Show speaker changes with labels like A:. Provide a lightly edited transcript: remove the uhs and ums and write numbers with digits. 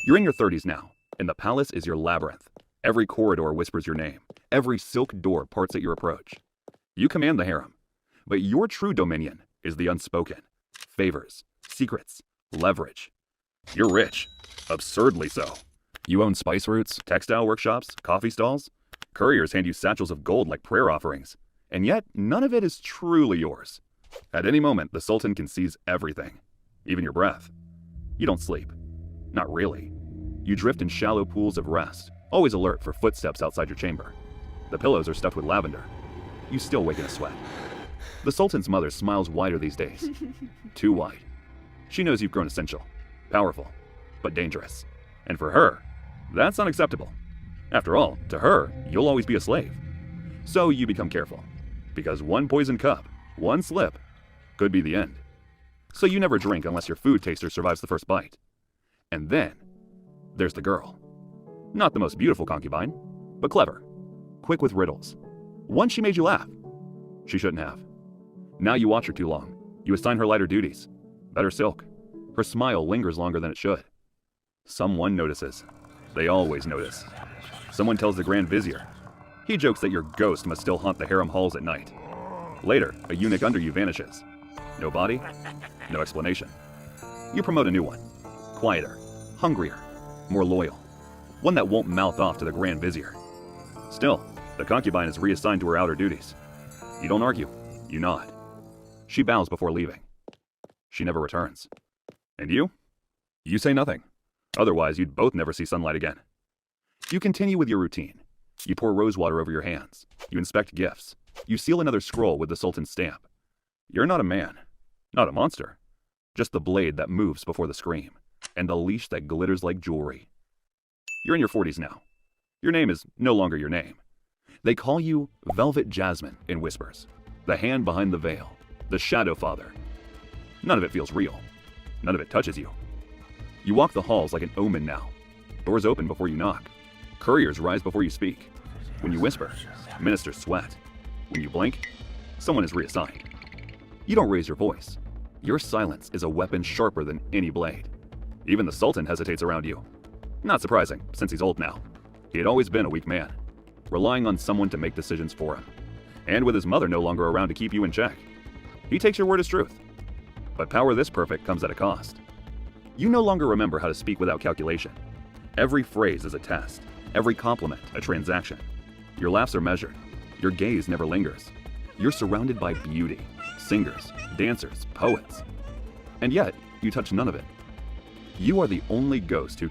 A: You're in your 30s now, and the palace is your labyrinth. Every corridor whispers your name. Every silk door parts at your approach. You command the harem, but your true dominion is the unspoken. Favors, secrets, leverage. You're rich, absurdly so. You own spice routes, textile workshops, coffee stalls. Couriers hand you satchels of gold like prayer offerings. And yet, none of it is truly yours. At any moment, the Sultan can seize everything, even your breath. You don't sleep. Not really. You drift in shallow pools of rest, always alert for footsteps outside your chamber. The pillows are stuffed with lavender. You still wake in a sweat. The Sultan's mother smiles wider these days. Too wide. She knows you've grown essential, powerful, but dangerous. And for her, that's unacceptable. After all, to her, you'll always be a slave. So you become careful, because one poisoned cup, one slip, could be the end. So you never drink unless your food taster survives the first bite. And then, there's the girl. Not the most beautiful concubine, but clever, quick with riddles. Once she made you laugh. She shouldn't have. Now you watch her too long. You assign her lighter duties. Better silk. Her smile lingers longer than it should. Someone notices. They always notice. Someone tells the Grand Vizier. He jokes that your ghost must still haunt the harem halls at night. Later, a eunuch under you vanishes. No body, no explanation. You promote a new one. Quieter, hungrier, more loyal. One that won't mouth off to the Grand Vizier. Still, the concubine is reassigned to her outer duties. You don't argue. You nod. She bows before leaving. She never returns. And you? You say nothing. Otherwise, you'd both never see sunlight again. You continue with your routine. You pour rosewater over your hands. You inspect gifts. You seal another scroll with the Sultan's stamp. You're not a man. Not a monster. Just the blade that moves before the scream. And the leash that glitters like jewelry. You're in your 40s now. Your name is no longer your name. They call you Velvet Jasmine in whispers. The hand behind the veil. The Shadow Father. None of it feels real. None of it touches you. You walk the halls like an omen now. Doors open before you knock. Couriers rise before you speak. When you whisper, ministers sweat. When you blink, someone is reassigned. You don't raise your voice. Your silence is a weapon sharper than any blade. Even the Sultan hesitates around you. Not surprising, since he's old now. He had always been a weak man, relying on someone to make decisions for him. And with his mother no longer around to keep you in check, he takes your word as truth. But power this perfect comes at a cost. You no longer remember how to speak without calculation. Every phrase is a test, every compliment a transaction. Your laughs are measured. Your gaze never lingers. You're surrounded by beauty, singers, dancers, poets. And yet, you touch none of it. You are the only ghost who